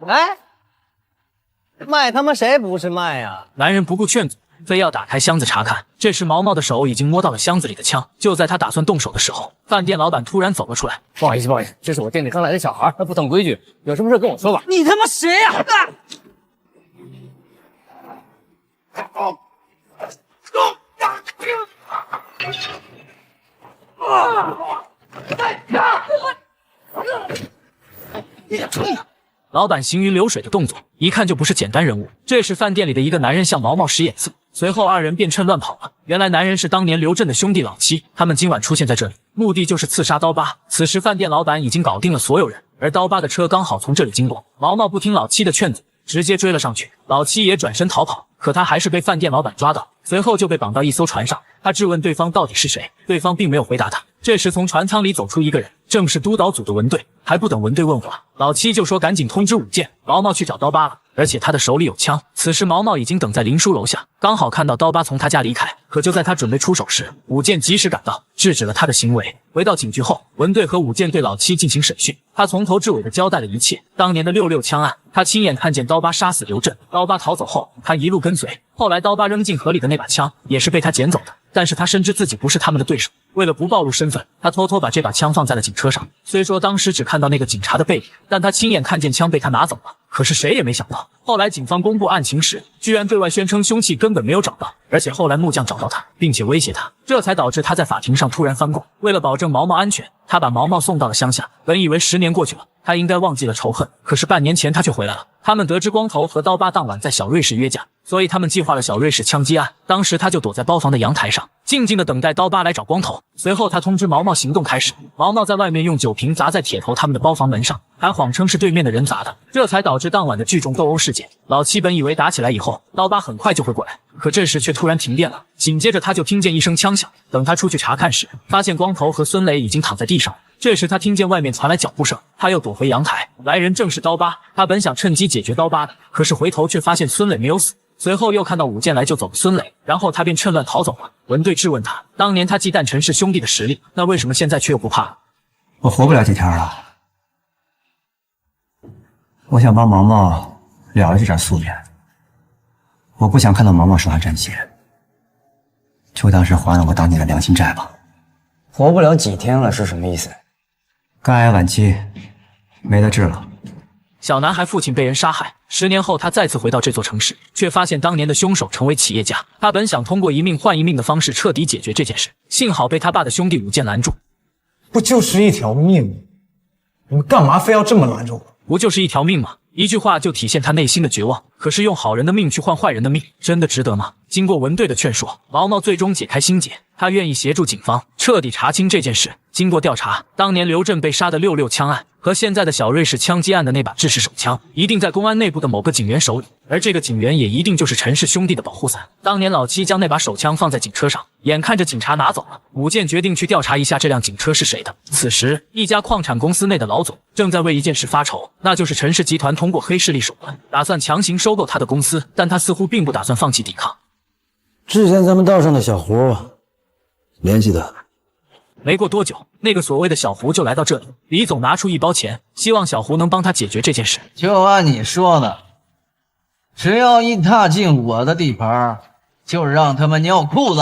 哎，卖他妈谁不是卖呀？男人不顾劝阻，非要打开箱子查看。这时毛毛的手已经摸到了箱子里的枪，就在他打算动手的时候，饭店老板突然走了出来。不好意思，这是我店里刚来的小孩，他不懂规矩，有什么事跟我说吧。你他妈谁呀？老板行云流水的动作，一看就不是简单人物。这时饭店里的一个男人向毛毛使眼色，随后2人便趁乱跑了。原来男人是当年刘震的兄弟老七，他们今晚出现在这里，目的就是刺杀刀疤。此时饭店老板已经搞定了所有人，而刀疤的车刚好从这里经过。毛毛不听老七的劝阻，直接追了上去。老七也转身逃跑，可他还是被饭店老板抓到，随后就被绑到一艘船上。他质问对方到底是谁，对方并没有回答他。这时从船舱里走出一个人，正是督导组的文队。还不等文队问话，老七就说赶紧通知武健，毛毛去找刀疤了，而且他的手里有枪。此时毛毛已经等在林叔楼下，刚好看到刀疤从他家离开，可就在他准备出手时，武健及时赶到，制止了他的行为。回到警局后，文队和武健对老七进行审讯，他从头至尾的交代了一切。当年的66枪案，他亲眼看见刀疤杀死刘震，刀疤逃走后，他一路跟随。后来刀疤扔进河里的那把枪也是被他捡走的，但是他深知自己不是他们的对手，为了不暴露身份，他偷偷把这把枪放在了警车上。虽说当时只看到那个警察的背影，但他亲眼看见枪被他拿走了。可是谁也没想到，后来警方公布案情时，居然对外宣称凶器根本没有找到，而且后来木匠找到他，并且威胁他，这才导致他在法庭上突然翻供。为了保证毛毛安全，他把毛毛送到了乡下。本以为10年过去了，他应该忘记了仇恨，可是半年前他却回来了。他们得知光头和刀疤当晚在小瑞士约架，所以他们计划了小瑞士枪击案。当时他就躲在包房的阳台上，静静的等待刀疤来找光头。随后他通知毛毛行动开始，毛毛在外面用酒瓶砸在铁头他们的包房门上，还谎称是对面的人砸的，这才导致当晚的聚众斗殴事件。老七本以为打起来以后，刀疤很快就会过来，可这时却突然停电了。紧接着他就听见一声枪响，等他出去查看时，发现光头和孙磊已经躺在地上。这时他听见外面传来脚步声，他又躲回阳台，来人正是刀疤。他本想趁机解决刀疤的，可是回头却发现孙磊没有死。随后又看到武健来救走了孙磊，然后他便趁乱逃走了。文队质问他，当年他忌惮陈氏兄弟的实力，那为什么现在却又不怕了？我活不了几天了，我想帮毛毛了了这点宿命，我不想看到毛毛手上沾血，就当是还了我当年的良心债吧。活不了几天了是什么意思？肝癌晚期，没得治了。小男孩父亲被人杀害，10年后他再次回到这座城市，却发现当年的凶手成为企业家。他本想通过一命换一命的方式彻底解决这件事，幸好被他爸的兄弟武健拦住。不就是一条命吗？你们干嘛非要这么拦着我？不就是一条命吗？一句话就体现他内心的绝望。可是用好人的命去换坏人的命，真的值得吗？经过文队的劝说，毛毛最终解开心结，他愿意协助警方彻底查清这件事。经过调查，当年刘震被杀的66枪案和现在的小瑞士枪击案的那把制式手枪，一定在公安内部的某个警员手里，而这个警员也一定就是陈氏兄弟的保护伞。当年老七将那把手枪放在警车上，眼看着警察拿走了，武健决定去调查一下这辆警车是谁的。此时，一家矿产公司内的老总正在为一件事发愁，那就是陈氏集团通过黑势力手段，打算强行收购他的公司，但他似乎并不打算放弃抵抗。之前咱们道上的小胡，联系他。没过多久，那个所谓的小胡就来到这里。李总拿出一包钱，希望小胡能帮他解决这件事。就按你说的，只要一踏进我的地盘，就让他们尿裤子。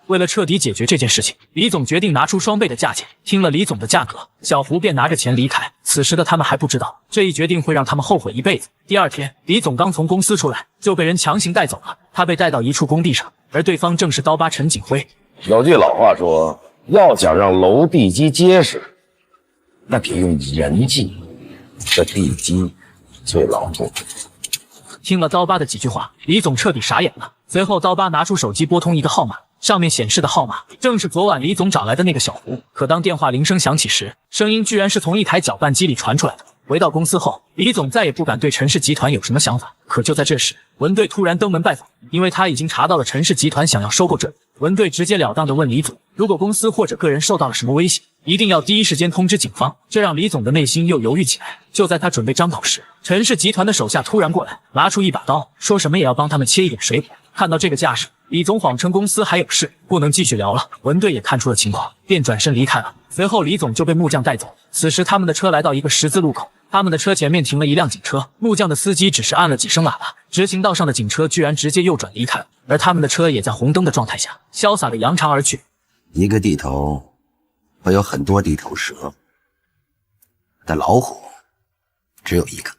为了彻底解决这件事情，李总决定拿出双倍的价钱。听了李总的价格，小胡便拿着钱离开。此时的他们还不知道，这一决定会让他们后悔一辈子。第二天，李总刚从公司出来，就被人强行带走了。他被带到一处工地上，而对方正是刀疤陈景辉。有句老话说，要想让楼地基结实，那得用人技，这地基最牢固。听了刀疤的几句话，李总彻底傻眼了。随后，刀疤拿出手机拨通一个号码，上面显示的号码正是昨晚李总找来的那个小胡。可当电话铃声响起时，声音居然是从一台搅拌机里传出来的。回到公司后，李总再也不敢对陈氏集团有什么想法。可就在这时，文队突然登门拜访，因为他已经查到了陈氏集团想要收购这里。文队直截了当地问李总，如果公司或者个人受到了什么威胁，一定要第一时间通知警方。这让李总的内心又犹豫起来。就在他准备张口时，陈氏集团的手下突然过来，拿出一把刀，说什么也要帮他们切一点水果。看到这个架势，李总谎称公司还有事，不能继续聊了。文队也看出了情况，便转身离开了。随后，李总就被木匠带走。此时，他们的车来到一个十字路口，他们的车前面停了一辆警车。木匠的司机只是按了几声喇叭，直行道上的警车居然直接右转离开了，而他们的车也在红灯的状态下潇洒地扬长而去。一个地头会有很多地头蛇，但老虎只有一个。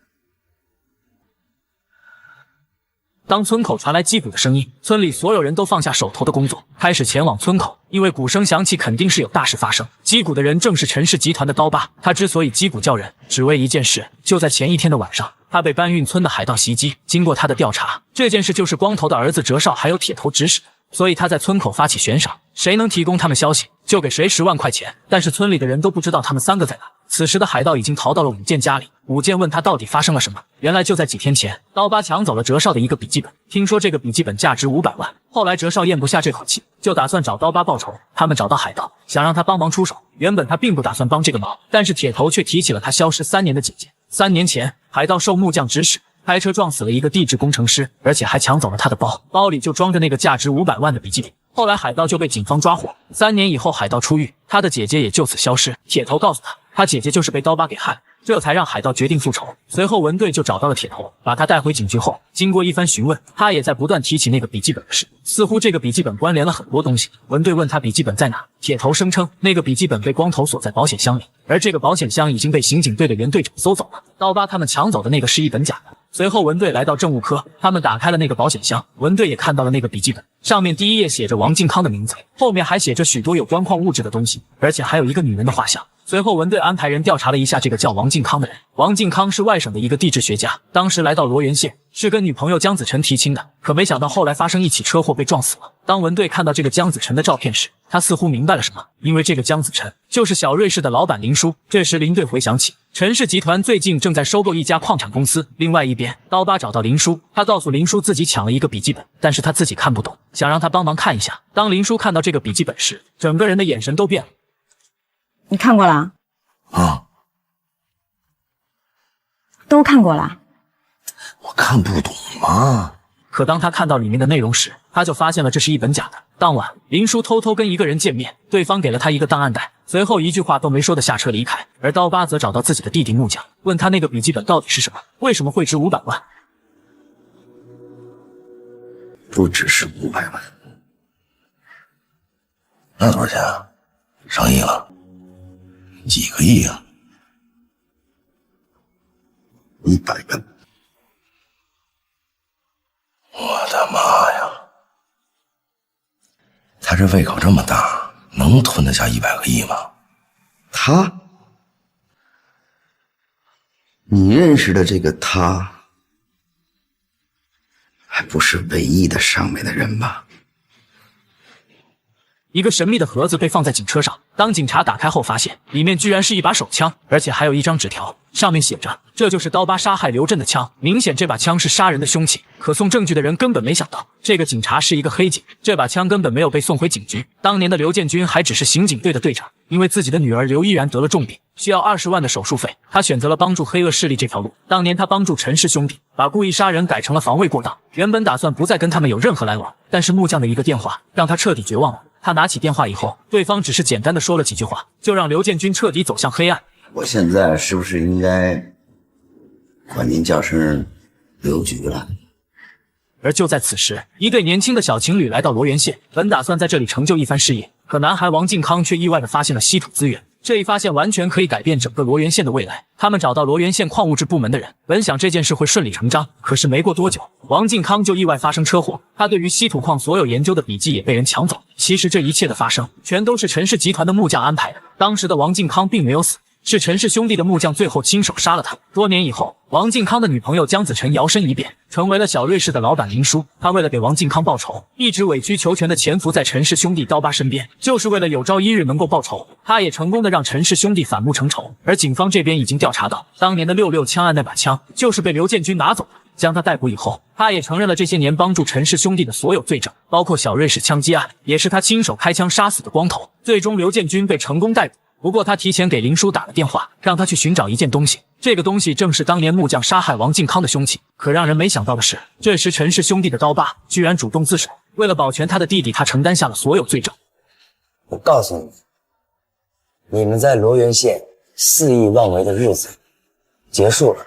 当村口传来击鼓的声音，村里所有人都放下手头的工作，开始前往村口，因为鼓声响起，肯定是有大事发生。击鼓的人正是陈氏集团的刀疤，他之所以击鼓叫人，只为一件事。就在前一天的晚上，他被搬运村的海盗袭击。经过他的调查，这件事就是光头的儿子哲少还有铁头指使的，所以他在村口发起悬赏，谁能提供他们消息，就给谁10万块钱。但是村里的人都不知道他们3个在哪。此时的海盗已经逃到了武健家里，武健问他到底发生了什么。原来就在几天前，刀疤抢走了哲少的一个笔记本，听说这个笔记本价值500万。后来哲少咽不下这口气，就打算找刀疤报仇。他们找到海盗，想让他帮忙出手。原本他并不打算帮这个忙，但是铁头却提起了他消失3年的姐姐。3年前，海盗受木匠指使，开车撞死了一个地质工程师，而且还抢走了他的包，包里就装着那个价值500万的笔记本。后来海盗就被警方抓获。3年以后，海盗出狱，他的姐姐也就此消失。铁头告诉他，他姐姐就是被刀疤给害了，这才让海盗决定复仇。随后文队就找到了铁头，把他带回警局后，经过一番询问，他也在不断提起那个笔记本的事，似乎这个笔记本关联了很多东西。文队问他笔记本在哪，铁头声称那个笔记本被光头锁在保险箱里，而这个保险箱已经被刑警队的原队长搜走了。刀疤他们抢走的那个是一本假的。随后文队来到政务科，他们打开了那个保险箱，文队也看到了那个笔记本，上面第一页写着王靖康的名字，后面还写着许多有关矿物质的东西，而且还有一个女人的画像。随后文队安排人调查了一下这个叫王靖康的人。王靖康是外省的一个地质学家，当时来到罗源县是跟女朋友江子晨提亲的，可没想到后来发生一起车祸被撞死了。当文队看到这个江子晨的照片时，他似乎明白了什么，因为这个江子晨就是小瑞士的老板林叔。这时林队回想起陈氏集团最近正在收购一家矿产公司。另外一边，刀疤找到林叔，他告诉林叔自己抢了一个笔记本，但是他自己看不懂，想让他帮忙看一下。当林叔看到这个笔记本时，整个人的眼神都变了。你看过了？啊，都看过了。我看不懂嘛。可当他看到里面的内容时，他就发现了这是一本假的。当晚，林叔偷偷跟一个人见面，对方给了他一个档案袋，随后一句话都没说的下车离开。而刀疤则找到自己的弟弟木匠，问他那个笔记本到底是什么，为什么会值500万？不只是500万，那多少钱啊？上亿了？几个亿啊？100个！我的妈呀！他这胃口这么大，能吞得下100个亿吗？他你认识的这个他，还不是唯一的上面的人吧？一个神秘的盒子被放在警车上，当警察打开后，发现里面居然是一把手枪，而且还有一张纸条，上面写着：“这就是刀疤杀害刘震的枪。”明显这把枪是杀人的凶器。可送证据的人根本没想到，这个警察是一个黑警，这把枪根本没有被送回警局。当年的刘建军还只是刑警队的队长，因为自己的女儿刘依然得了重病，需要20万的手术费，他选择了帮助黑恶势力这条路。当年他帮助陈氏兄弟，把故意杀人改成了防卫过当，原本打算不再跟他们有任何来往，但是木匠的一个电话让他彻底绝望了。他拿起电话以后，对方只是简单的说了几句话，就让刘建军彻底走向黑暗。我现在是不是应该管您叫声刘局了？而就在此时，一对年轻的小情侣来到罗源县，本打算在这里成就一番事业，可男孩王靖康却意外地发现了稀土资源。这一发现完全可以改变整个罗源县的未来。他们找到罗源县矿物质部门的人，本想这件事会顺理成章，可是没过多久，王靖康就意外发生车祸。他对于稀土矿所有研究的笔记也被人抢走。其实这一切的发生，全都是陈氏集团的木匠安排的。当时的王靖康并没有死，是陈氏兄弟的木匠最后亲手杀了他。多年以后，王靖康的女朋友江子晨摇身一变，成为了小瑞士的老板林叔。他为了给王靖康报仇，一直委曲求全的潜伏在陈氏兄弟刀疤身边，就是为了有朝一日能够报仇。他也成功的让陈氏兄弟反目成仇。而警方这边已经调查到，当年的66枪案那把枪就是被刘建军拿走的。将他逮捕以后，他也承认了这些年帮助陈氏兄弟的所有罪证，包括小瑞士枪击案，也是他亲手开枪杀死的光头。最终刘建军被成功逮捕。不过他提前给林叔打了电话，让他去寻找一件东西，这个东西正是当年木匠杀害王靖康的凶器。可让人没想到的是，这时陈氏兄弟的刀疤居然主动自首，为了保全他的弟弟，他承担下了所有罪证。我告诉你，你们在罗源县肆意妄为的日子结束了。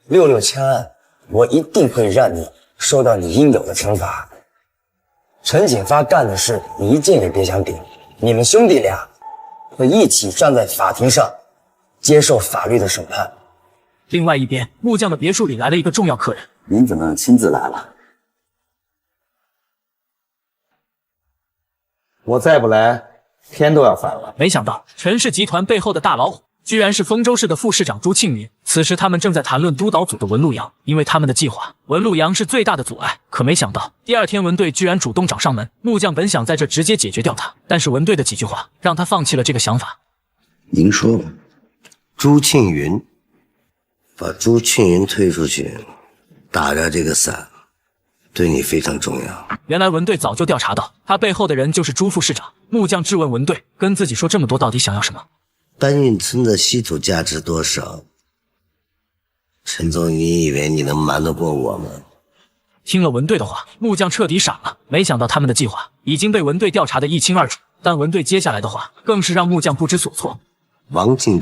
66枪案，我一定会让你受到你应有的惩罚。陈锦发干的事，你一件也别想顶。你们兄弟俩会一起站在法庭上，接受法律的审判。另外一边，木匠的别墅里来了一个重要客人。您怎么亲自来了？我再不来，天都要翻了。没想到陈氏集团背后的大老虎，居然是丰州市的副市长朱庆云。此时他们正在谈论督导组的文路阳，因为他们的计划，文路阳是最大的阻碍。可没想到，第二天文队居然主动找上门。木匠本想在这直接解决掉他，但是文队的几句话让他放弃了这个想法。您说吧。朱庆云，把朱庆云推出去，打掉这个伞，对你非常重要。原来文队早就调查到，他背后的人就是朱副市长。木匠质问文队，跟自己说这么多到底想要什么？搬运村的稀土价值多少？陈总，你以为你能瞒得过我吗？听了文队的话，木匠彻底傻了。没想到他们的计划已经被文队调查得一清二楚，但文队接下来的话更是让木匠不知所措。王靖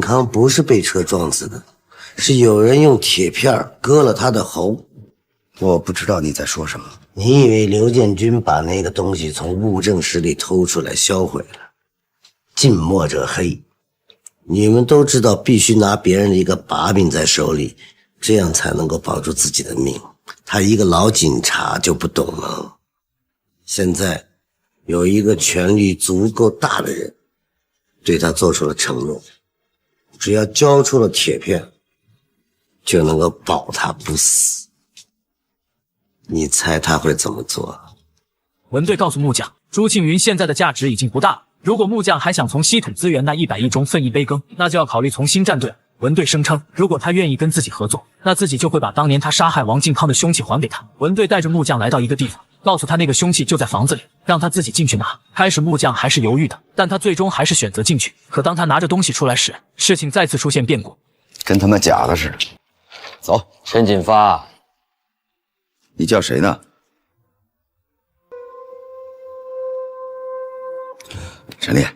康不是被车撞死的，是有人用铁片割了他的喉。我不知道你在说什么。你以为刘建军把那个东西从物证室里偷出来销毁了？近墨者黑，你们都知道必须拿别人的一个把柄在手里，这样才能够保住自己的命。他一个老警察就不懂了。现在有一个权力足够大的人对他做出了承诺，只要交出了铁片，就能够保他不死。你猜他会怎么做？文队告诉木匠，朱庆云现在的价值已经不大了，如果木匠还想从稀土资源那100亿中分一杯羹，那就要考虑从新站队。文队声称，如果他愿意跟自己合作，那自己就会把当年他杀害王靖康的凶器还给他。文队带着木匠来到一个地方，告诉他那个凶器就在房子里，让他自己进去拿。开始木匠还是犹豫的，但他最终还是选择进去。可当他拿着东西出来时，事情再次出现变故，跟他妈假的似的。走，陈锦发，你叫谁呢？陈烈，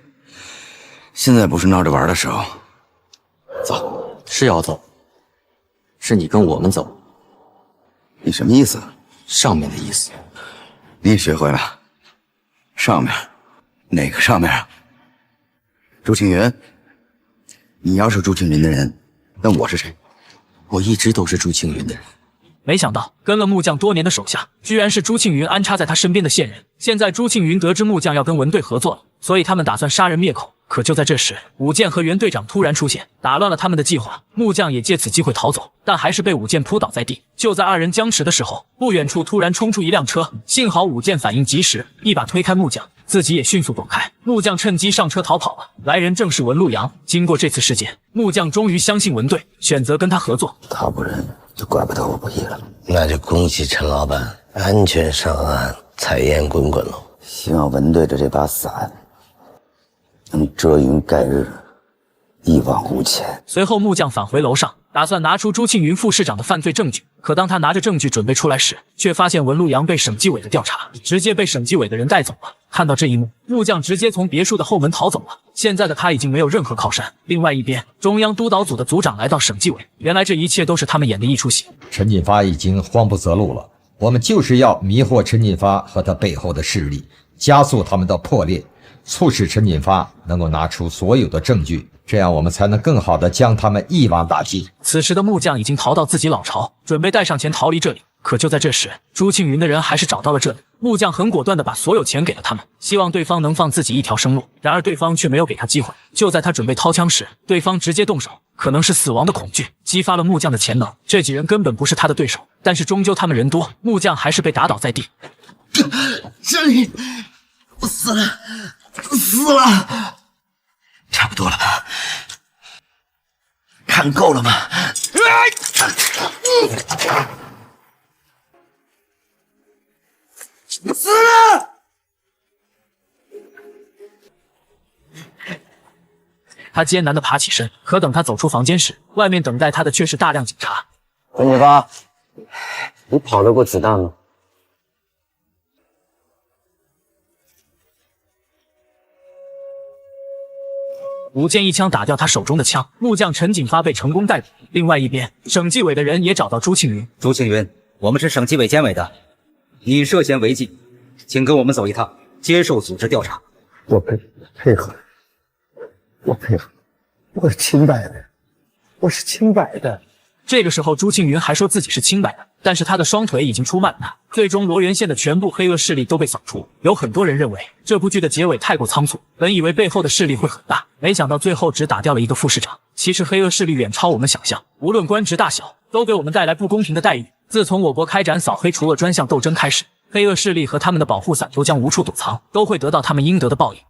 现在不是闹着玩的时候。走，是要走，是你跟我们走。你什么意思？上面的意思。你也学会了？上面？哪个上面啊？朱庆云，你要是朱庆云的人，那我是谁？我一直都是朱庆云的人。没想到跟了木匠多年的手下，居然是朱庆云安插在他身边的线人。现在朱庆云得知木匠要跟文队合作了，所以他们打算杀人灭口。可就在这时，武健和袁队长突然出现，打乱了他们的计划。木匠也借此机会逃走，但还是被武健扑倒在地。就在二人僵持的时候，不远处突然冲出一辆车，幸好武健反应及时，一把推开木匠，自己也迅速躲开。木匠趁机上车逃跑了。来人正是文路阳。经过这次事件，木匠终于相信文队，选择跟他合作。他不认，就怪不得我不义了。那就恭喜陈老板安全上岸，彩烟滚滚喽！希望文队的这把伞能遮云盖日，一往无前。随后，木匠返回楼上，打算拿出朱庆云副市长的犯罪证据。可当他拿着证据准备出来时，却发现文路阳被省纪委的调查，直接被省纪委的人带走了。看到这一幕，木匠直接从别墅的后门逃走了。现在的他已经没有任何靠山。另外一边，中央督导组的组长来到省纪委，原来这一切都是他们演的一出戏。陈锦发已经慌不择路了，我们就是要迷惑陈锦发和他背后的势力，加速他们的破裂，促使陈锦发能够拿出所有的证据，这样我们才能更好的将他们一网打尽。此时的木匠已经逃到自己老巢，准备带上钱逃离这里。可就在这时，朱庆云的人还是找到了这里。木匠很果断地把所有钱给了他们，希望对方能放自己一条生路。然而对方却没有给他机会。就在他准备掏枪时，对方直接动手。可能是死亡的恐惧激发了木匠的潜能，这几人根本不是他的对手。但是终究他们人多，木匠还是被打倒在地。这里，我死了，死了，差不多了吧？看够了吗？死了！他艰难地爬起身，可等他走出房间时，外面等待他的却是大量警察。陈锦发，你跑得过子弹吗？武健一枪打掉他手中的枪，木匠陈锦发被成功逮捕。另外一边，省纪委的人也找到朱庆云。朱庆云，我们是省纪委监委的，你涉嫌违纪，请跟我们走一趟，接受组织调查。我配合，我配合，我是清白的，我是清白的。这个时候，朱庆云还说自己是清白的，但是他的双腿已经出卖了他。最终，罗源县的全部黑恶势力都被扫除。有很多人认为这部剧的结尾太过仓促，本以为背后的势力会很大，没想到最后只打掉了一个副市长。其实黑恶势力远超我们想象，无论官职大小，都给我们带来不公平的待遇。自从我国开展扫黑除恶专项斗争开始，黑恶势力和他们的保护伞都将无处躲藏，都会得到他们应得的报应。